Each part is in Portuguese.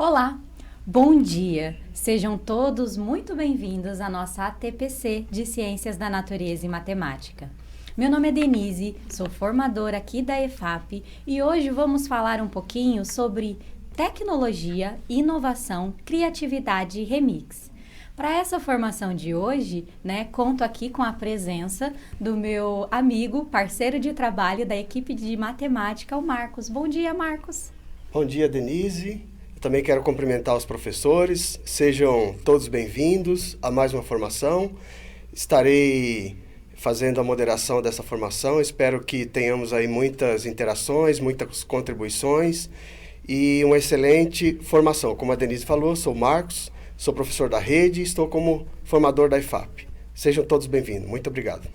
Olá, bom dia! Sejam todos muito bem-vindos à nossa ATPC de Ciências da Natureza e Matemática. Meu nome é Denise, sou formadora aqui da EFAP e hoje vamos falar um pouquinho sobre tecnologia, inovação, criatividade e remix. Para essa formação de hoje, conto aqui com a presença do meu amigo, parceiro de trabalho da equipe de matemática, o Marcos. Bom dia, Marcos! Bom dia, Denise. Também quero cumprimentar os professores, sejam todos bem-vindos a mais uma formação. Estarei fazendo a moderação dessa formação, espero que tenhamos aí muitas interações, muitas contribuições e uma excelente formação. Como a Denise falou, sou o Marcos, sou professor da rede e estou como formador da EFAP. Sejam todos bem-vindos, muito obrigado.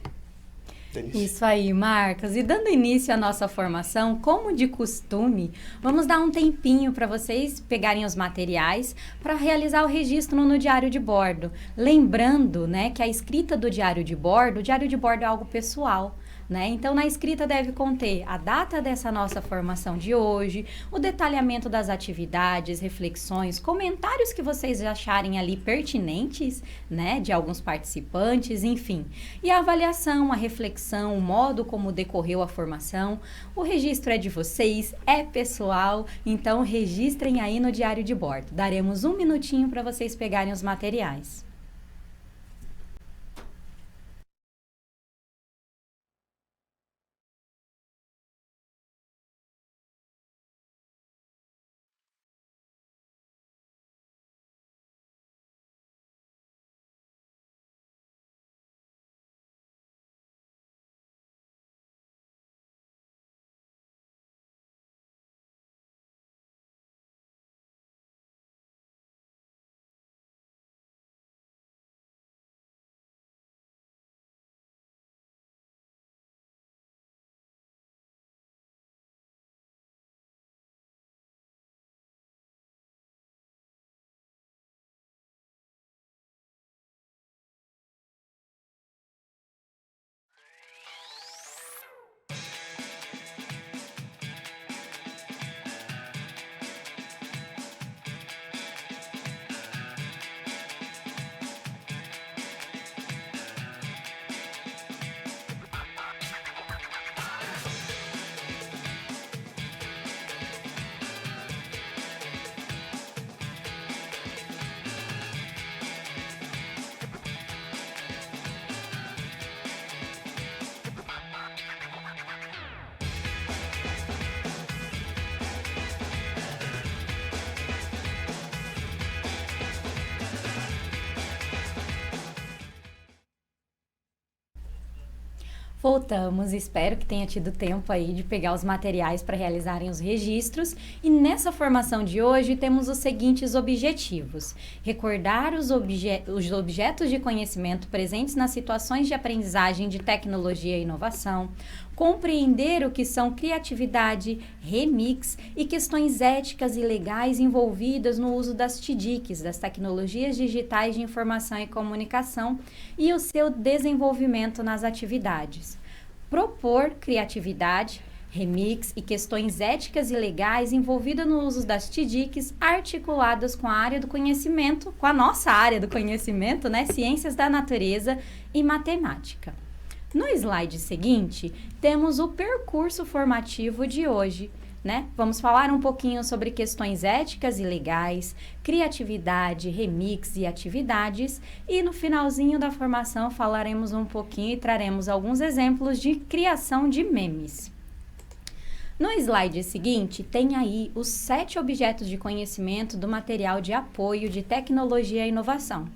Denise. Isso aí, Marcos. E dando início à nossa formação, como de costume, vamos dar um tempinho para vocês pegarem os materiais para realizar o registro no diário de bordo. Lembrando, que a escrita do diário de bordo é algo pessoal. Então, na escrita deve conter a data dessa nossa formação de hoje, o detalhamento das atividades, reflexões, comentários que vocês acharem ali pertinentes, de alguns participantes, enfim. E a avaliação, a reflexão, o modo como decorreu a formação. O registro é de vocês, é pessoal, então registrem aí no diário de bordo. Daremos um minutinho para vocês pegarem os materiais. Voltamos, espero que tenha tido tempo aí de pegar os materiais para realizarem os registros. E nessa formação de hoje temos os seguintes objetivos: recordar os objetos de conhecimento presentes nas situações de aprendizagem de tecnologia e inovação, compreender o que são criatividade, remix e questões éticas e legais envolvidas no uso das TDICs, das tecnologias digitais de informação e comunicação, e o seu desenvolvimento nas atividades. Propor criatividade, remix e questões éticas e legais envolvidas no uso das TDICs articuladas com a área do conhecimento, com a nossa área do conhecimento, ciências da natureza e matemática. No slide seguinte, temos o percurso formativo de hoje, Vamos falar um pouquinho sobre questões éticas e legais, criatividade, remix e atividades, e no finalzinho da formação falaremos um pouquinho e traremos alguns exemplos de criação de memes. No slide seguinte, tem aí os 7 objetos de conhecimento do material de apoio de tecnologia e inovação.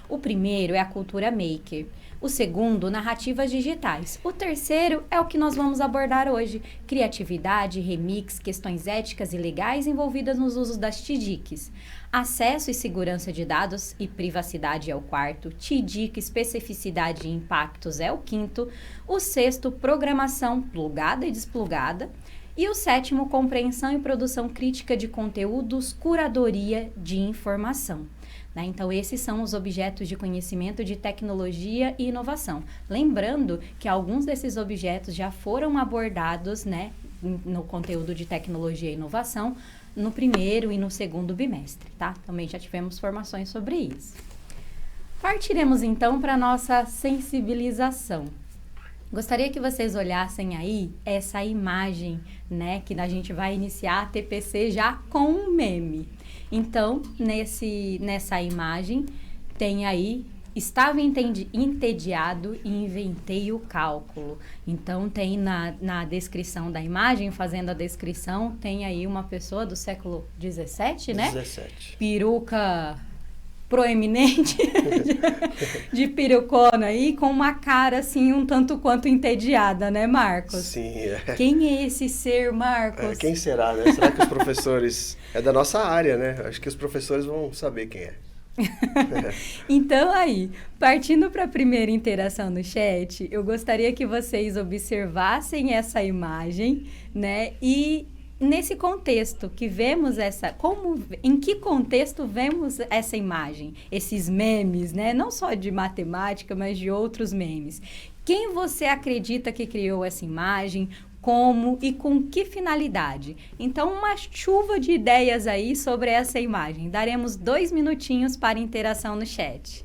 O primeiro é a cultura maker. O segundo, narrativas digitais. O terceiro é o que nós vamos abordar hoje: criatividade, remix, questões éticas e legais envolvidas nos usos das TDICs. Acesso e segurança de dados e privacidade é o quarto. TDIC, especificidade e impactos é o quinto. O sexto, programação plugada e desplugada. E o sétimo, compreensão e produção crítica de conteúdos, curadoria de informação. Então, esses são os objetos de conhecimento de tecnologia e inovação. Lembrando que alguns desses objetos já foram abordados no conteúdo de tecnologia e inovação no primeiro e no segundo bimestre, tá? Também já tivemos formações sobre isso. Partiremos então para a nossa sensibilização. Gostaria que vocês olhassem aí essa imagem, né, que a gente vai iniciar a TPC já com um meme. Então, nessa imagem, tem aí, estava entediado e inventei o cálculo. Então, tem na descrição da imagem, fazendo a descrição, tem aí uma pessoa do século XVII, né? 17. Peruca proeminente, de perucona aí, com uma cara assim um tanto quanto entediada, né, Marcos? Sim. Quem é esse ser, Marcos? Quem será, né? Será que os professores... É da nossa área, né? Acho que os professores vão saber quem é. Então aí, partindo para a primeira interação no chat, eu gostaria que vocês observassem essa imagem, né? E nesse contexto que vemos em que contexto vemos essa imagem, esses memes, né? Não só de matemática, mas de outros memes. Quem você acredita que criou essa imagem? Como e com que finalidade? Então, uma chuva de ideias aí sobre essa imagem. Daremos 2 minutinhos para interação no chat.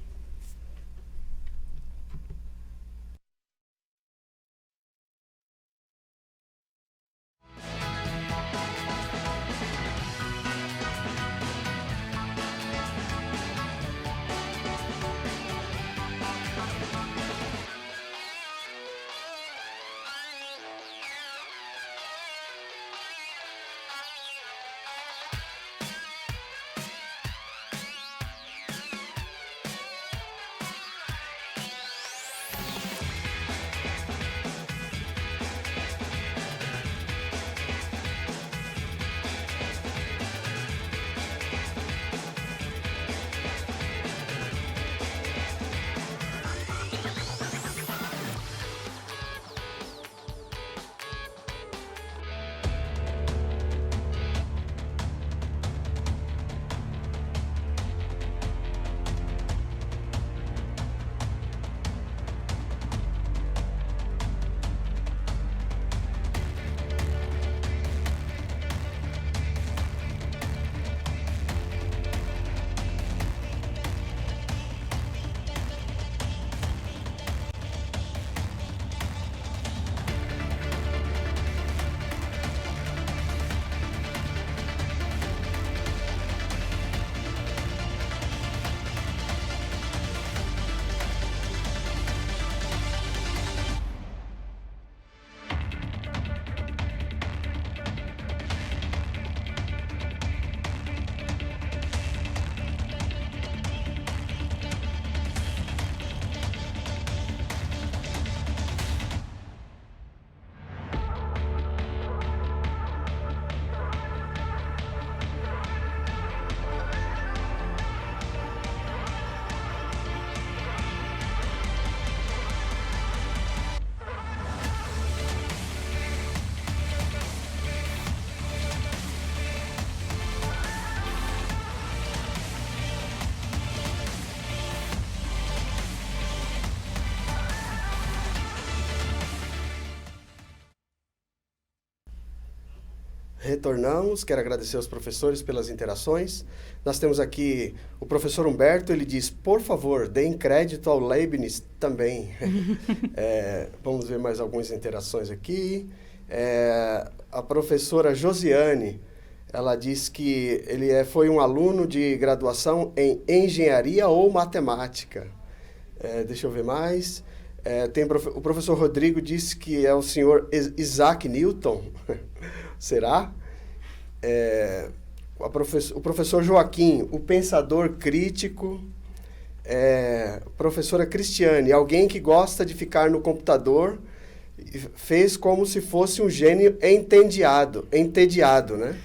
Retornamos, quero agradecer aos professores pelas interações. Nós temos aqui o professor Humberto, ele diz, por favor, deem crédito ao Leibniz também. Vamos ver mais algumas interações aqui. A professora Josiane, ela diz que ele foi um aluno de graduação em engenharia ou matemática. Deixa eu ver mais. O professor Rodrigo disse que é o senhor Isaac Newton. Será? O professor Joaquim, o pensador crítico. Professora Cristiane, alguém que gosta de ficar no computador, fez como se fosse um gênio entediado, né?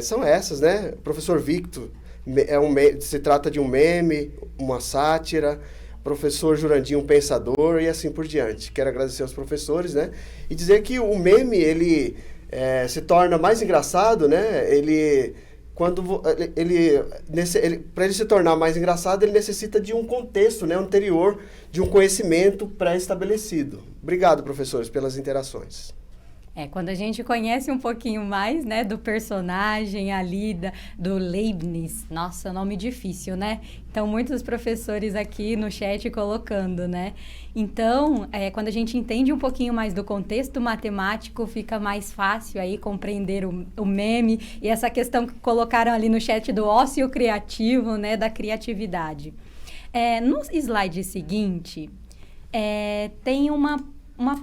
São essas, né? Professor Victor, se trata de um meme, uma sátira. Professor Jurandir, um pensador, e assim por diante. Quero agradecer aos professores, né? E dizer que o meme, ele se torna mais engraçado, né? Para ele se tornar mais engraçado, ele necessita de um contexto, né, anterior, de um conhecimento pré-estabelecido. Obrigado, professores, pelas interações. Quando a gente conhece um pouquinho mais, né, do personagem ali, do Leibniz, nossa, nome difícil, né? Então, muitos professores aqui no chat colocando, né? Então, quando a gente entende um pouquinho mais do contexto matemático, fica mais fácil aí compreender o meme e essa questão que colocaram ali no chat do ócio criativo, né, da criatividade. No slide seguinte, tem uma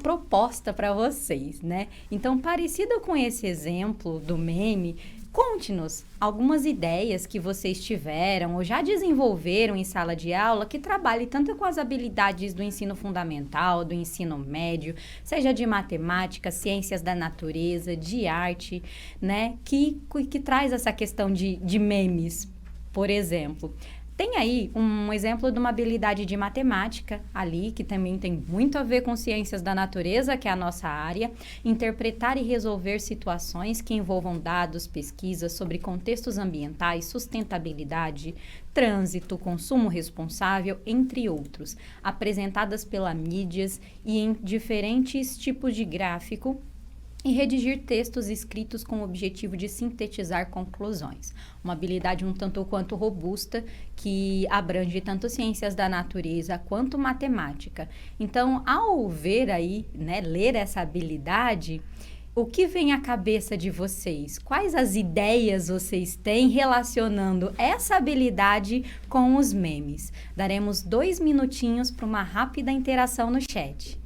proposta para vocês, né? Então, parecido com esse exemplo do meme, conte-nos algumas ideias que vocês tiveram ou já desenvolveram em sala de aula que trabalhe tanto com as habilidades do ensino fundamental, do ensino médio, seja de matemática, ciências da natureza, de arte, né? Que traz essa questão de memes, por exemplo. Tem aí um exemplo de uma habilidade de matemática ali, que também tem muito a ver com ciências da natureza, que é a nossa área, interpretar e resolver situações que envolvam dados, pesquisas sobre contextos ambientais, sustentabilidade, trânsito, consumo responsável, entre outros, apresentadas pela mídias e em diferentes tipos de gráfico, e redigir textos escritos com o objetivo de sintetizar conclusões. Uma habilidade um tanto quanto robusta, que abrange tanto ciências da natureza quanto matemática. Então, ao ver aí, né, ler essa habilidade, o que vem à cabeça de vocês? Quais as ideias vocês têm relacionando essa habilidade com os memes? Daremos 2 minutinhos para uma rápida interação no chat.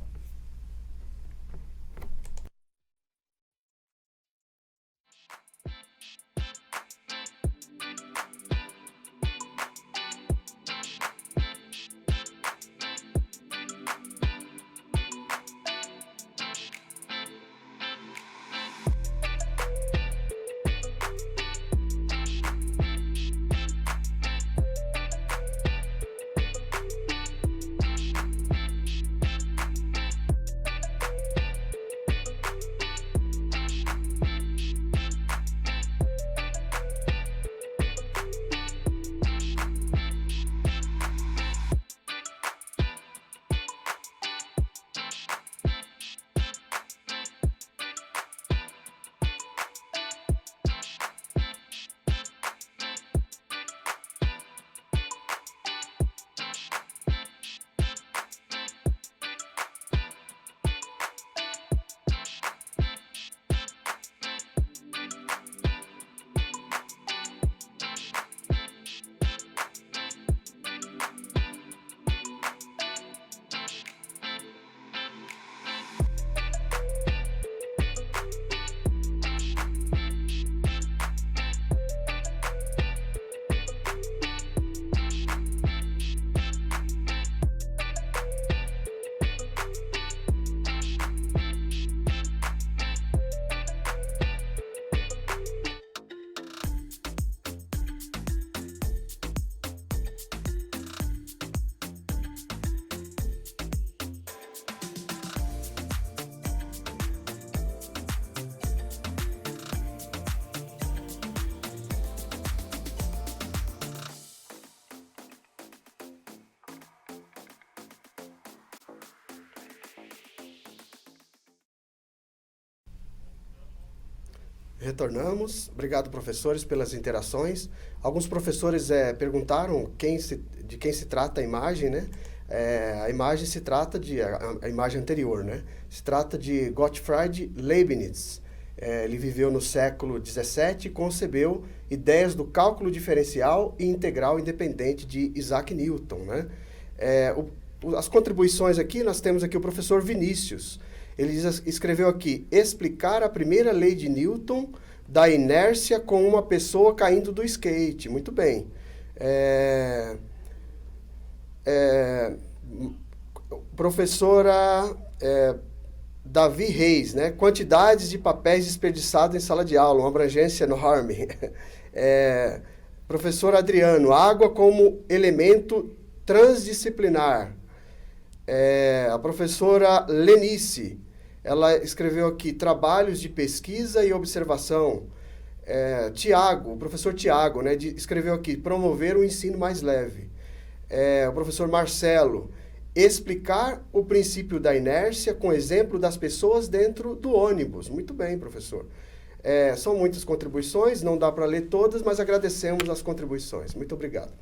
Retornamos. Obrigado, professores, pelas interações. Alguns professores perguntaram de quem se trata a imagem, né? A imagem se trata a imagem anterior, né? Se trata de Gottfried Leibniz. Ele viveu no século XVII e concebeu ideias do cálculo diferencial e integral independente de Isaac Newton, né? As contribuições aqui, nós temos aqui o professor Vinícius. Ele escreveu aqui: explicar a primeira lei de Newton da inércia com uma pessoa caindo do skate. Muito bem. Professora Davi Reis, né? Quantidades de papéis desperdiçados em sala de aula, uma abrangência enorme. Professor Adriano, água como elemento transdisciplinar. A professora Lenice, ela escreveu aqui trabalhos de pesquisa e observação. Tiago, o professor Tiago, né, escreveu aqui promover o ensino mais leve. O professor Marcelo, explicar o princípio da inércia com exemplo das pessoas dentro do ônibus. Muito bem, professor. São muitas contribuições, não dá para ler todas, mas agradecemos as contribuições. Muito obrigado.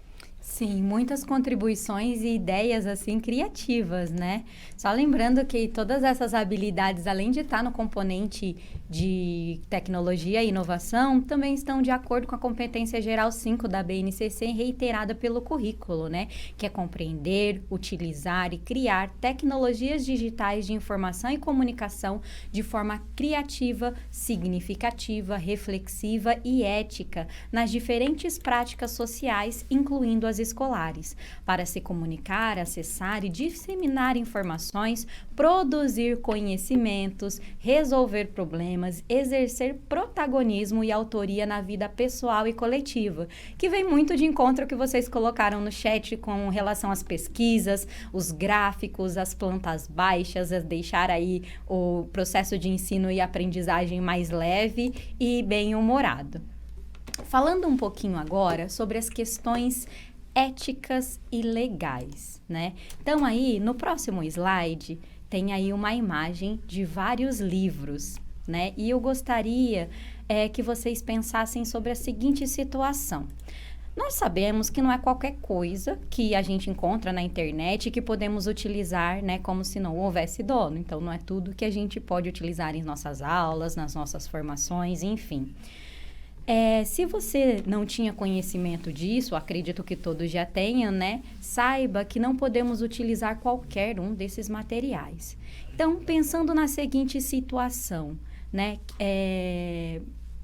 Sim, muitas contribuições e ideias, assim, criativas, né? Só lembrando que todas essas habilidades, além de estar no componente de tecnologia e inovação, também estão de acordo com a competência geral 5 da BNCC, reiterada pelo currículo, né? Que é compreender, utilizar e criar tecnologias digitais de informação e comunicação de forma criativa, significativa, reflexiva e ética nas diferentes práticas sociais, incluindo as escolares, para se comunicar, acessar e disseminar informações, produzir conhecimentos, resolver problemas, exercer protagonismo e autoria na vida pessoal e coletiva, que vem muito de encontro ao que vocês colocaram no chat com relação às pesquisas, os gráficos, as plantas baixas, a deixar aí o processo de ensino e aprendizagem mais leve e bem-humorado. Falando um pouquinho agora sobre as questões éticas e legais, né? Então aí, no próximo slide, tem aí uma imagem de vários livros, né? E eu gostaria que vocês pensassem sobre a seguinte situação. Nós sabemos que não é qualquer coisa que a gente encontra na internet que podemos utilizar, né, como se não houvesse dono. Então, não é tudo que a gente pode utilizar em nossas aulas, nas nossas formações, enfim. Se você não tinha conhecimento disso, acredito que todos já tenham, né? Saiba que não podemos utilizar qualquer um desses materiais. Então, pensando na seguinte situação, né?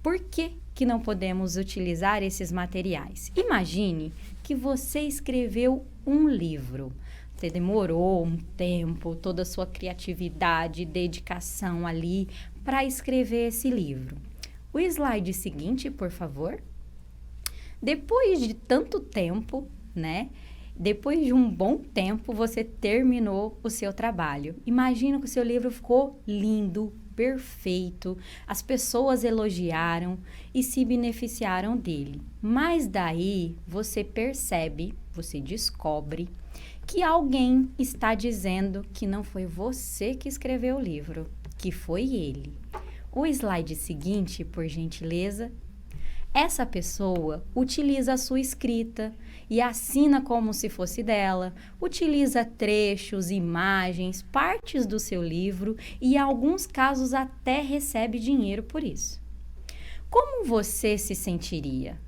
Por que não podemos utilizar esses materiais? Imagine que você escreveu um livro. Você demorou um tempo, toda a sua criatividade, dedicação ali para escrever esse livro. O slide seguinte, por favor. Depois de tanto tempo, né? Depois de um bom tempo, você terminou o seu trabalho. Imagina que o seu livro ficou lindo, perfeito, as pessoas elogiaram e se beneficiaram dele. Mas daí você percebe, você descobre que alguém está dizendo que não foi você que escreveu o livro, que foi ele. O slide seguinte, por gentileza. Essa pessoa utiliza a sua escrita e assina como se fosse dela, utiliza trechos, imagens, partes do seu livro e, em alguns casos, até recebe dinheiro por isso. Como você se sentiria?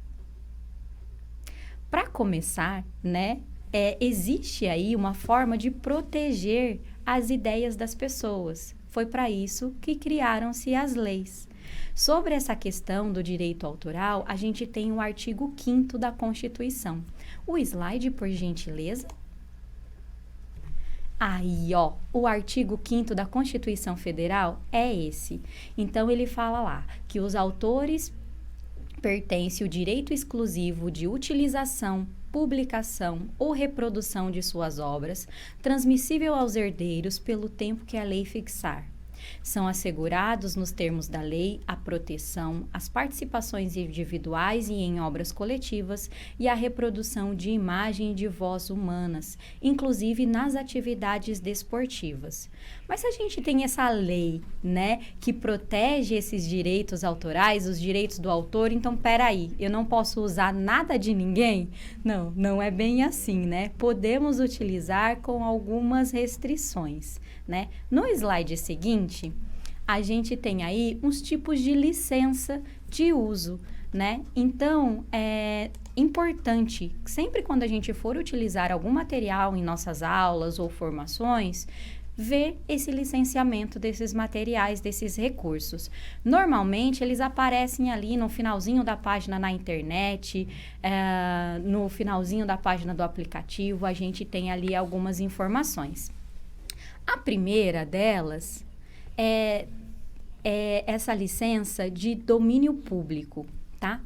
Para começar, né, existe aí uma forma de proteger as ideias das pessoas. Foi para isso que criaram-se as leis. Sobre essa questão do direito autoral, a gente tem o artigo 5º da Constituição. O slide, por gentileza. Aí, ó, o artigo 5º da Constituição Federal é esse. Então, ele fala lá que os autores pertencem o direito exclusivo de utilização, publicação ou reprodução de suas obras, transmissível aos herdeiros pelo tempo que a lei fixar. São assegurados, nos termos da lei, a proteção, as participações individuais e em obras coletivas e a reprodução de imagem e de voz humanas, inclusive nas atividades desportivas. Mas se a gente tem essa lei, né, que protege esses direitos autorais, os direitos do autor, então peraí, eu não posso usar nada de ninguém? Não, não é bem assim, né? Podemos utilizar com algumas restrições, né? No slide seguinte, a gente tem aí uns tipos de licença de uso, né? Então, é importante, sempre quando a gente for utilizar algum material em nossas aulas ou formações, ver esse licenciamento desses materiais, desses recursos. Normalmente, eles aparecem ali no finalzinho da página na internet, no finalzinho da página do aplicativo, a gente tem ali algumas informações. A primeira delas é essa licença de domínio público, tá?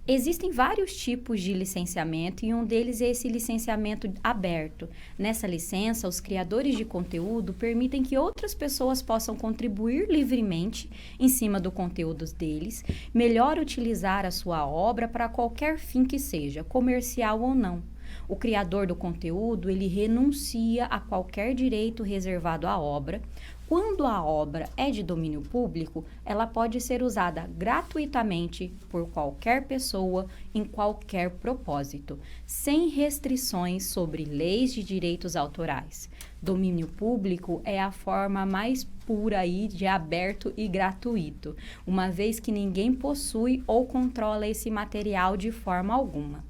Existem vários tipos de licenciamento e um deles é esse licenciamento aberto. Nessa licença, os criadores de conteúdo permitem que outras pessoas possam contribuir livremente em cima do conteúdo deles, melhor utilizar a sua obra para qualquer fim que seja, comercial ou não. O criador do conteúdo, ele renuncia a qualquer direito reservado à obra. Quando a obra é de domínio público, ela pode ser usada gratuitamente por qualquer pessoa em qualquer propósito, sem restrições sobre leis de direitos autorais. Domínio público é a forma mais pura aí de aberto e gratuito, uma vez que ninguém possui ou controla esse material de forma alguma.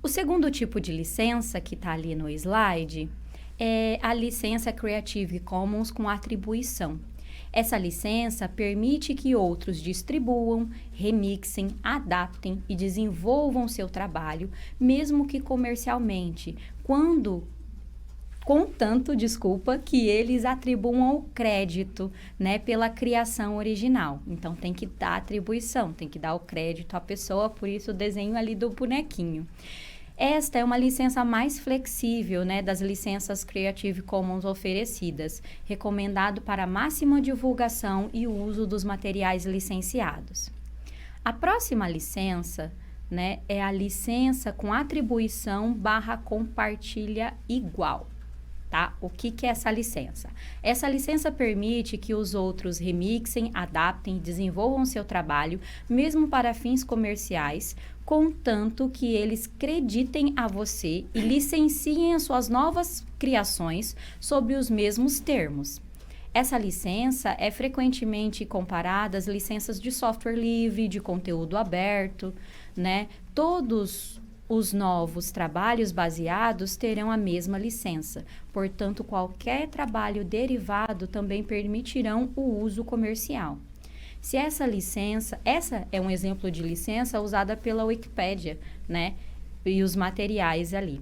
O segundo tipo de licença, que está ali no slide, é a licença Creative Commons com atribuição. Essa licença permite que outros distribuam, remixem, adaptem e desenvolvam seu trabalho, mesmo que comercialmente, contanto que eles atribuam o crédito, né, pela criação original. Então, tem que dar atribuição, tem que dar o crédito à pessoa, por isso o desenho ali do bonequinho. Esta é uma licença mais flexível, né, das licenças Creative Commons oferecidas, recomendado para máxima divulgação e uso dos materiais licenciados. A próxima licença, né, é a licença com atribuição / compartilha igual. Tá? O que é essa licença? Essa licença permite que os outros remixem, adaptem e desenvolvam seu trabalho, mesmo para fins comerciais, contanto que eles creditem a você e licenciem as suas novas criações sob os mesmos termos. Essa licença é frequentemente comparada às licenças de software livre, de conteúdo aberto, né? Todos os novos trabalhos baseados terão a mesma licença, portanto, qualquer trabalho derivado também permitirão o uso comercial. Se essa é um exemplo de licença usada pela Wikipédia, né? E os materiais ali.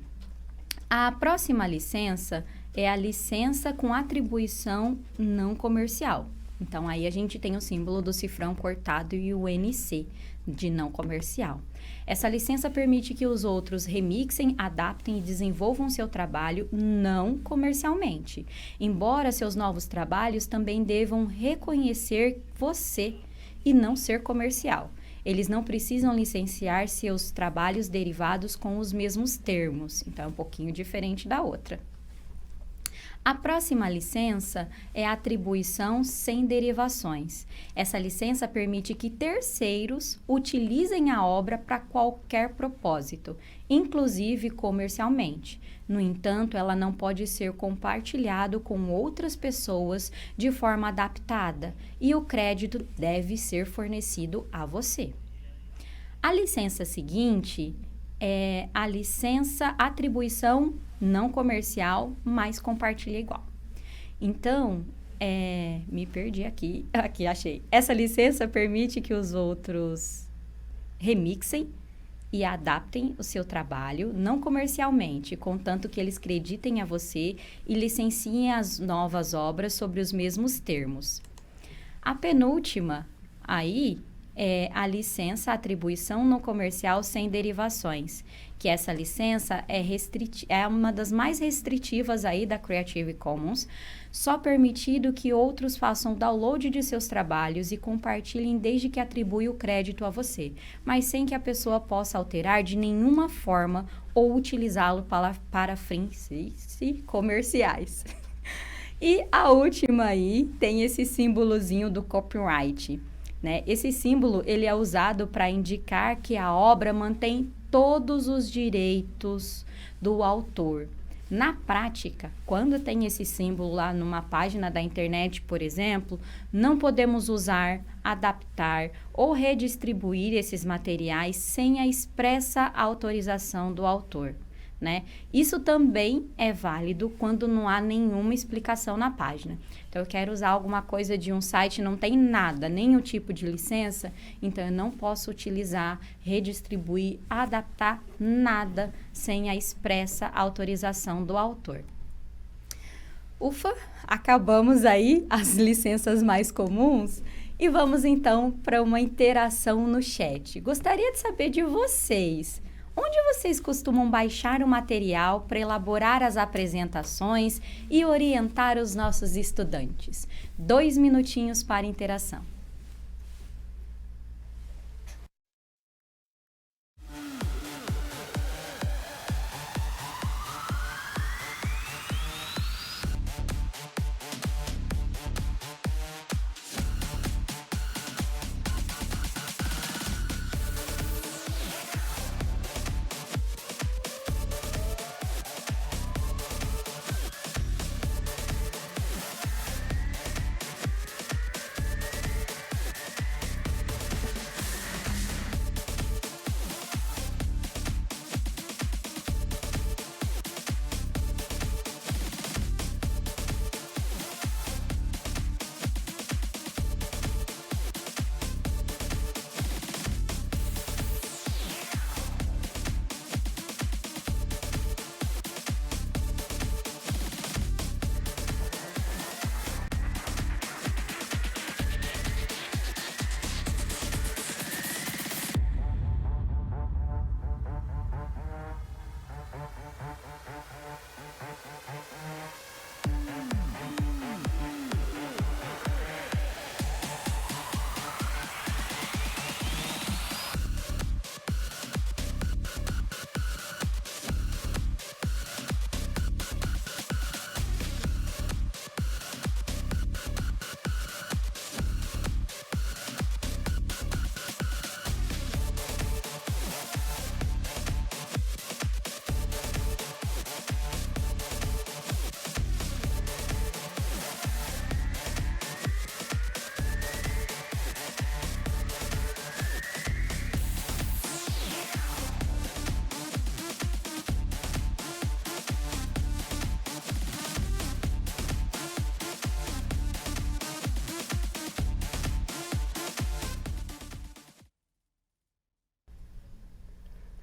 A próxima licença é a licença com atribuição não comercial. Então, aí a gente tem o símbolo do cifrão cortado e o NC, de não comercial. Essa licença permite que os outros remixem, adaptem e desenvolvam seu trabalho não comercialmente, embora seus novos trabalhos também devam reconhecer você e não ser comercial. Eles não precisam licenciar seus trabalhos derivados com os mesmos termos, então é um pouquinho diferente da outra. A próxima licença é a atribuição sem derivações. Essa licença permite que terceiros utilizem a obra para qualquer propósito, inclusive comercialmente. No entanto, ela não pode ser compartilhada com outras pessoas de forma adaptada e o crédito deve ser fornecido a você. A licença seguinte é a licença atribuição não comercial, mas compartilha igual. Então, me perdi aqui achei. Essa licença permite que os outros remixem e adaptem o seu trabalho, não comercialmente, contanto que eles creditem a você e licenciem as novas obras sobre os mesmos termos. A penúltima aí é a licença atribuição não comercial sem derivações, que essa licença é uma das mais restritivas aí da Creative Commons, só permitido que outros façam download de seus trabalhos e compartilhem desde que atribui o crédito a você, mas sem que a pessoa possa alterar de nenhuma forma ou utilizá-lo para fins comerciais. E a última aí tem esse símbolozinho do copyright. Né? Esse símbolo ele é usado para indicar que a obra mantém todos os direitos do autor. Na prática, quando tem esse símbolo lá numa página da internet, por exemplo, não podemos usar, adaptar ou redistribuir esses materiais sem a expressa autorização do autor. Né? Isso também é válido quando não há nenhuma explicação na página. Então, eu quero usar alguma coisa de um site, não tem nada, nem o tipo de licença, então eu não posso utilizar, redistribuir, adaptar nada sem a expressa autorização do autor. Ufa, acabamos aí as licenças mais comuns e vamos então para uma interação no chat. Gostaria de saber de vocês. Onde vocês costumam baixar o material para elaborar as apresentações e orientar os nossos estudantes? 2 minutinhos para interação.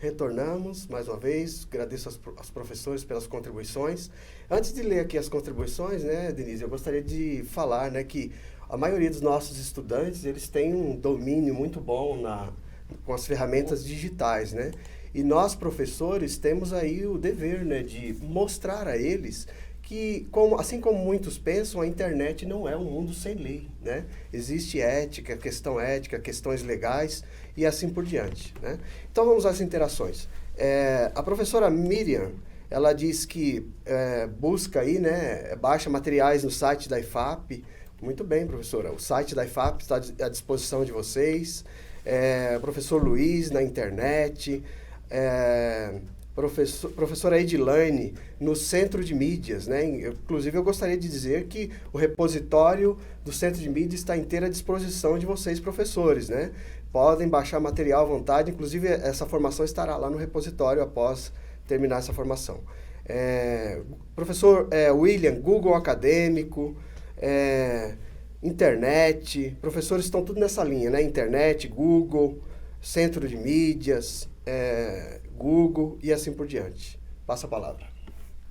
retornamos mais uma vez. Agradeço aos professores pelas contribuições. Antes de ler aqui as contribuições, né, Denise, eu gostaria de falar, né, que a maioria dos nossos estudantes, eles têm um domínio muito bom com as ferramentas digitais, né? E nós, professores, temos aí o dever, né, de mostrar a eles que, assim como muitos pensam, a internet não é um mundo sem lei, né? Existe ética, questões legais e assim por diante, né? Então vamos às interações. A professora Miriam, ela diz que busca aí, né, baixa materiais no site da IFAP. Muito bem, professora. O site da IFAP está à disposição de vocês. Professor Luiz na internet. Professora Edilane, no Centro de Mídias, né? Inclusive, eu gostaria de dizer que o repositório do Centro de Mídias está à inteira disposição de vocês, professores, né? Podem baixar material à vontade, inclusive essa formação estará lá no repositório após terminar essa formação. Professor William, Google Acadêmico, internet, professores estão tudo nessa linha, né? Internet, Google, Centro de Mídias, Google e assim por diante. Passa a palavra.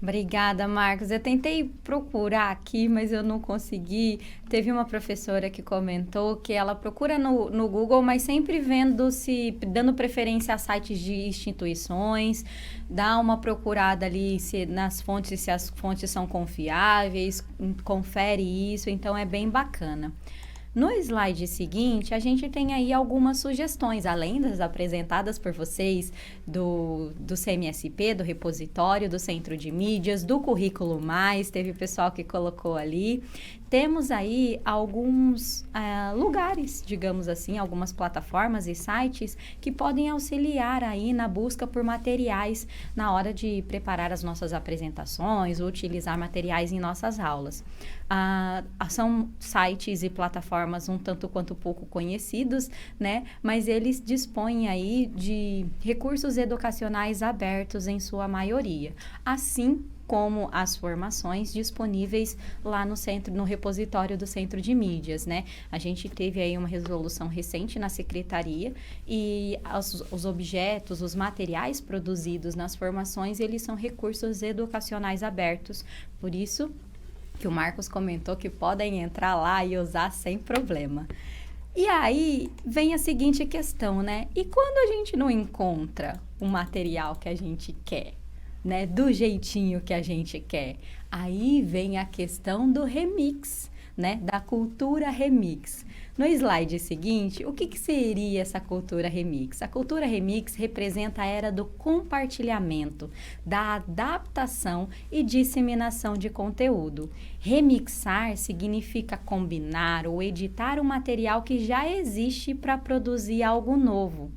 Obrigada, Marcos. Eu tentei procurar aqui, mas eu não consegui. Teve uma professora que comentou que ela procura no Google, mas sempre dando preferência a sites de instituições, dá uma procurada ali nas fontes, se as fontes são confiáveis, confere isso, então é bem bacana. No slide seguinte, a gente tem aí algumas sugestões, além das apresentadas por vocês do CMSP, do repositório, do Centro de Mídias, do Currículo Mais, teve pessoal que colocou ali. Temos aí alguns lugares, digamos assim, algumas plataformas e sites que podem auxiliar aí na busca por materiais na hora de preparar as nossas apresentações ou utilizar materiais em nossas aulas. São sites e plataformas um tanto quanto pouco conhecidos, né? Mas eles dispõem aí de recursos educacionais abertos em sua maioria. Assim como as formações disponíveis lá no repositório do Centro de Mídias, né? A gente teve aí uma resolução recente na secretaria e os objetos, os materiais produzidos nas formações, eles são recursos educacionais abertos. Por isso que o Marcos comentou que podem entrar lá e usar sem problema. E aí vem a seguinte questão, né? E quando a gente não encontra o material que a gente quer, né, do jeitinho que a gente quer, aí vem a questão do remix, né, da cultura remix. No slide seguinte, o que seria essa cultura remix? A cultura remix representa a era do compartilhamento, da adaptação e disseminação de conteúdo. Remixar significa combinar ou editar um material que já existe para produzir algo novo.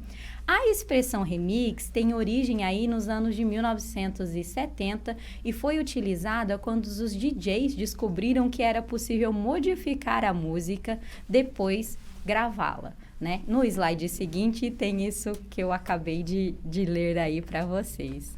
A expressão remix tem origem aí nos anos de 1970 e foi utilizada quando os DJs descobriram que era possível modificar a música, depois gravá-la, né? No slide seguinte tem isso que eu acabei de ler aí para vocês.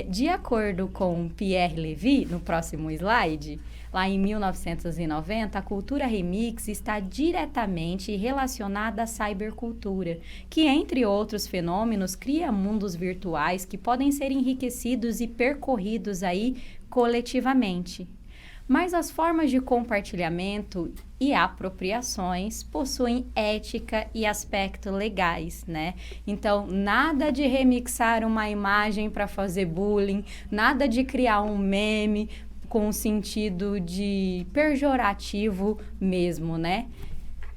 De acordo com Pierre Levy, no próximo slide, lá em 1990, a cultura remix está diretamente relacionada à cybercultura, que, entre outros fenômenos, cria mundos virtuais que podem ser enriquecidos e percorridos aí coletivamente. Mas as formas de compartilhamento e apropriações possuem ética e aspectos legais, né? Então, nada de remixar uma imagem para fazer bullying, nada de criar um meme com sentido de pejorativo mesmo, né?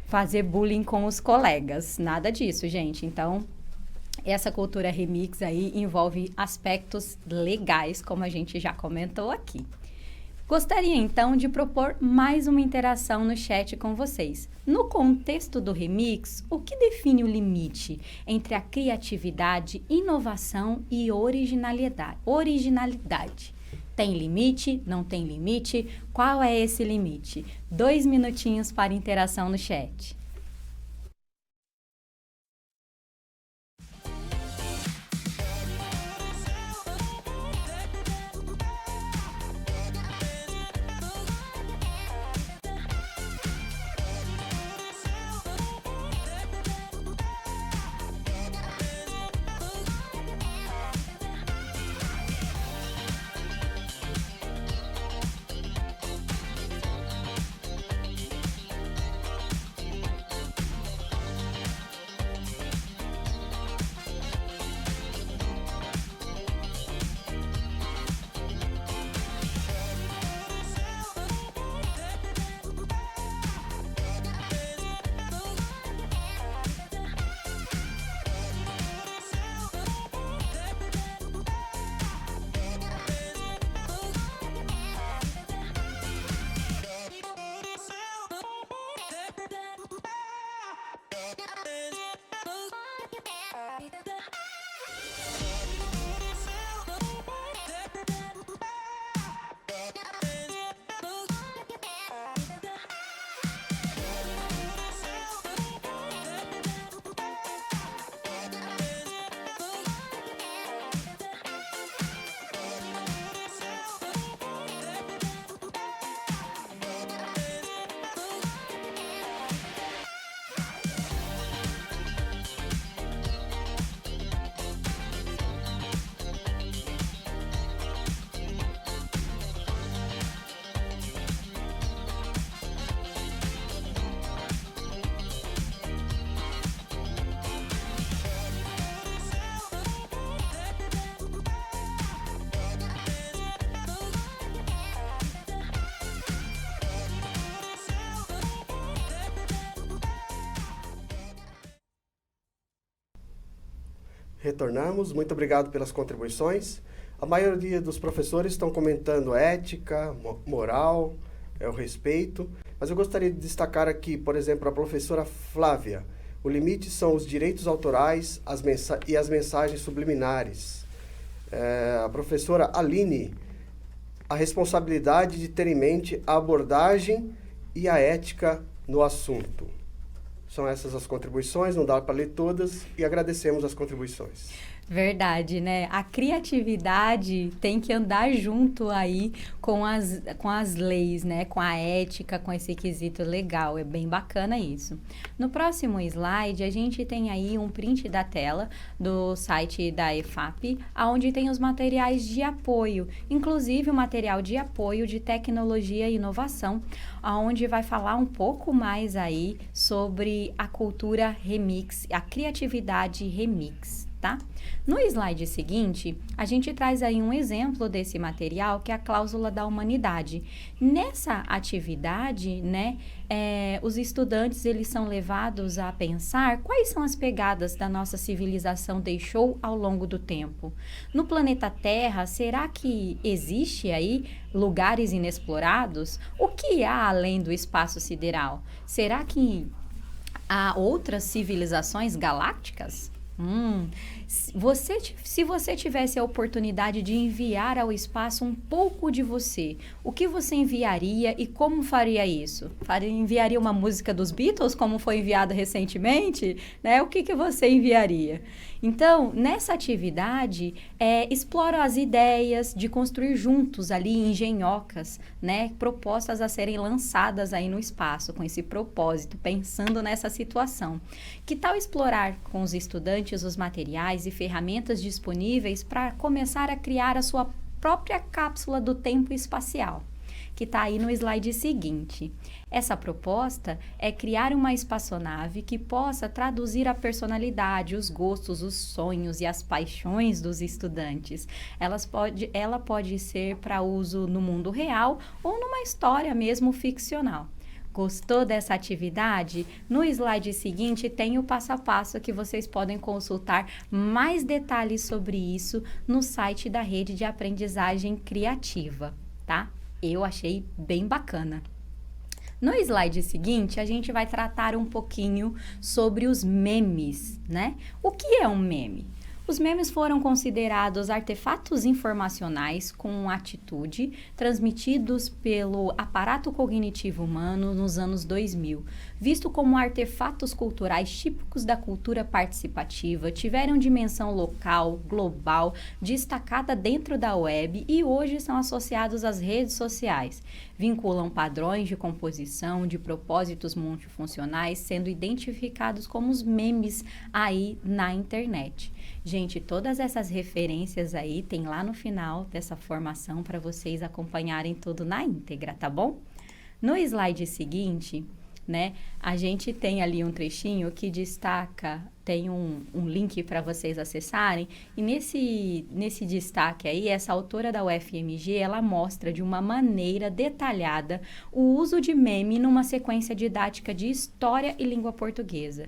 Fazer bullying com os colegas, nada disso, gente. Então, essa cultura remix aí envolve aspectos legais, como a gente já comentou aqui. Gostaria, então, de propor mais uma interação no chat com vocês. No contexto do remix, o que define o limite entre a criatividade, inovação e originalidade? Tem limite? Não tem limite? Qual é esse limite? 2 minutinhos para interação no chat. Retornamos, muito obrigado pelas contribuições. A maioria dos professores estão comentando ética, moral, o respeito, mas eu gostaria de destacar aqui, por exemplo, a professora Flávia. O limite são os direitos autorais e as mensagens subliminares. A professora Aline, a responsabilidade de ter em mente a abordagem e a ética no assunto. São essas as contribuições, não dá para ler todas, e agradecemos as contribuições. Verdade, né? A criatividade tem que andar junto aí com as leis, né? Com a ética, com esse quesito legal. É bem bacana isso. No próximo slide, a gente tem aí um print da tela do site da EFAP, onde tem os materiais de apoio, inclusive o material de apoio de tecnologia e inovação, onde vai falar um pouco mais aí sobre a cultura remix, a criatividade remix. Tá? No slide seguinte, a gente traz aí um exemplo desse material, que é a cláusula da humanidade. Nessa atividade, né, os estudantes eles são levados a pensar quais são as pegadas da nossa civilização deixou ao longo do tempo. No planeta Terra, será que existe aí lugares inexplorados? O que há além do espaço sideral? Será que há outras civilizações galácticas? Se você tivesse a oportunidade de enviar ao espaço um pouco de você, o que você enviaria e como faria isso? Enviaria uma música dos Beatles, como foi enviado recentemente? Né? O que você enviaria? Então, nessa atividade, explora as ideias de construir juntos ali engenhocas, né? Propostas a serem lançadas aí no espaço, com esse propósito, pensando nessa situação. Que tal explorar com os estudantes os materiais e ferramentas disponíveis para começar a criar a sua própria cápsula do tempo espacial, que está aí no slide seguinte. Essa proposta é criar uma espaçonave que possa traduzir a personalidade, os gostos, os sonhos e as paixões dos estudantes. Ela pode ser para uso no mundo real ou numa história mesmo ficcional. Gostou dessa atividade? No slide seguinte tem o passo a passo que vocês podem consultar mais detalhes sobre isso no site da Rede de Aprendizagem Criativa, tá? Eu achei bem bacana. No slide seguinte, a gente vai tratar um pouquinho sobre os memes, né? O que é um meme? Os memes foram considerados artefatos informacionais com atitude transmitidos pelo aparato cognitivo humano nos anos 2000. Visto como artefatos culturais típicos da cultura participativa, tiveram dimensão local, global, destacada dentro da web e hoje são associados às redes sociais. Vinculam padrões de composição, de propósitos multifuncionais, sendo identificados como os memes aí na internet. Gente, todas essas referências aí tem lá no final dessa formação para vocês acompanharem tudo na íntegra, tá bom? No slide seguinte, né, a gente tem ali um trechinho que destaca, tem um link para vocês acessarem, e nesse destaque aí, essa autora da UFMG, ela mostra de uma maneira detalhada o uso de meme numa sequência didática de história e língua portuguesa.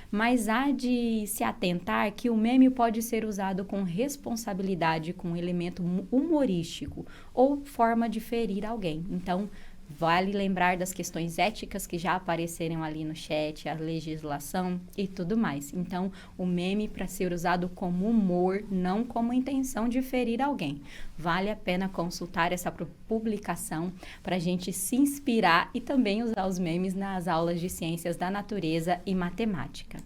Mas há de se atentar que o meme pode ser usado com responsabilidade, com um elemento humorístico ou forma de ferir alguém. Então, vale lembrar das questões éticas que já apareceram ali no chat, a legislação e tudo mais. Então, o meme para ser usado como humor, não como intenção de ferir alguém. Vale a pena consultar essa publicação para a gente se inspirar e também usar os memes nas aulas de ciências da natureza e matemática.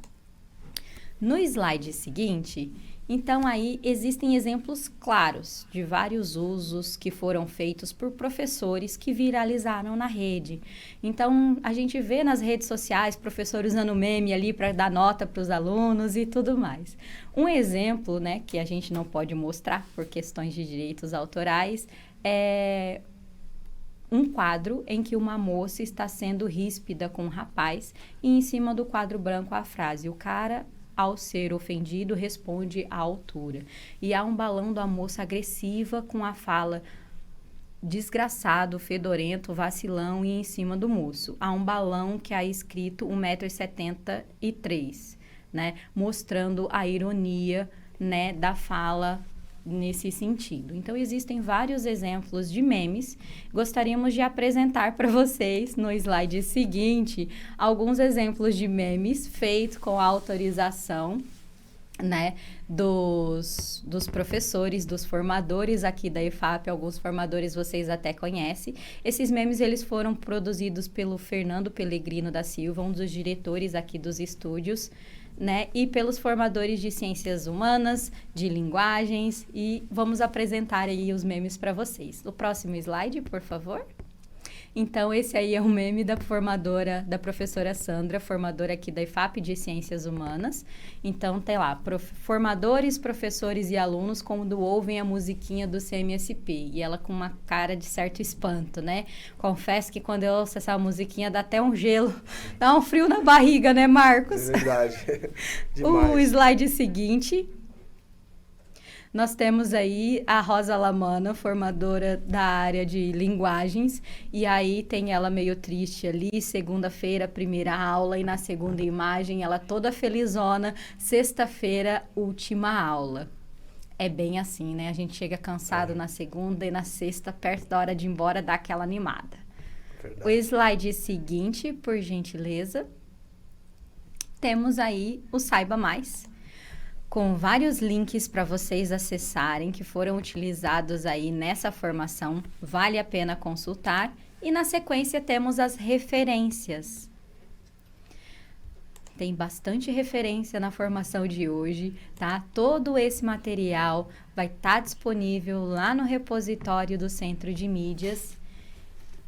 No slide seguinte, então aí existem exemplos claros de vários usos que foram feitos por professores que viralizaram na rede. Então, a gente vê nas redes sociais professores usando meme ali para dar nota para os alunos e tudo mais. Um exemplo, né, que a gente não pode mostrar por questões de direitos autorais é um quadro em que uma moça está sendo ríspida com um rapaz e em cima do quadro branco a frase: o cara, ao ser ofendido, responde à altura. E há um balão da moça agressiva com a fala: desgraçado, fedorento, vacilão, e em cima do moço. Há um balão que há escrito 1,73 m, né? Mostrando a ironia né, da fala nesse sentido. Então, existem vários exemplos de memes. Gostaríamos de apresentar para vocês, no slide seguinte, alguns exemplos de memes feitos com a autorização, né, dos professores, dos formadores aqui da EFAP. Alguns formadores vocês até conhecem. Esses memes, eles foram produzidos pelo Fernando Pellegrino da Silva, um dos diretores aqui dos estúdios, né, e pelos formadores de ciências humanas, de linguagens, e vamos apresentar aí os memes para vocês. O próximo slide, por favor. Então, esse aí é um meme da formadora, da professora Sandra, formadora aqui da EFAP de Ciências Humanas. Então, tem lá, formadores, professores e alunos quando ouvem a musiquinha do CMSP. E ela com uma cara de certo espanto, né? Confesso que quando eu ouço essa musiquinha dá até um gelo, dá um frio na barriga, né, Marcos? É verdade. Demais. O slide seguinte... Nós temos aí a Rosa Lamana, formadora da área de linguagens, e aí tem ela meio triste ali, segunda-feira, primeira aula, e na segunda imagem ela toda felizona, sexta-feira, última aula. É bem assim, né? A gente chega cansado na segunda e na sexta, perto da hora de ir embora, dá aquela animada. Verdade. O slide seguinte, por gentileza, temos aí o Saiba Mais, com vários links para vocês acessarem, que foram utilizados aí nessa formação, vale a pena consultar. E na sequência temos as referências. Tem bastante referência na formação de hoje, tá? Todo esse material vai estar disponível lá no repositório do Centro de Mídias.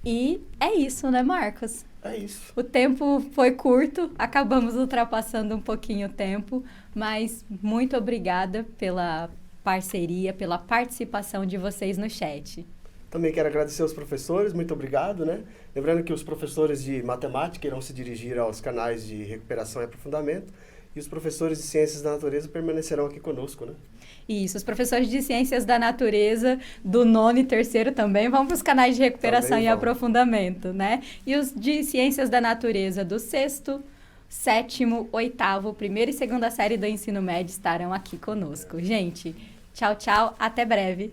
E é isso, né, Marcos? É isso. O tempo foi curto, acabamos ultrapassando um pouquinho o tempo, mas muito obrigada pela parceria, pela participação de vocês no chat. Também quero agradecer aos professores, muito obrigado, né? Lembrando que os professores de matemática irão se dirigir aos canais de recuperação e aprofundamento, e os professores de ciências da natureza permanecerão aqui conosco, né? Isso, os professores de ciências da natureza do 9º e 3º também vão para os canais de recuperação e aprofundamento, né? E os de ciências da natureza do 6º, 7º, 8º, 1ª e 2ª série do ensino médio estarão aqui conosco. Gente, tchau, tchau, até breve.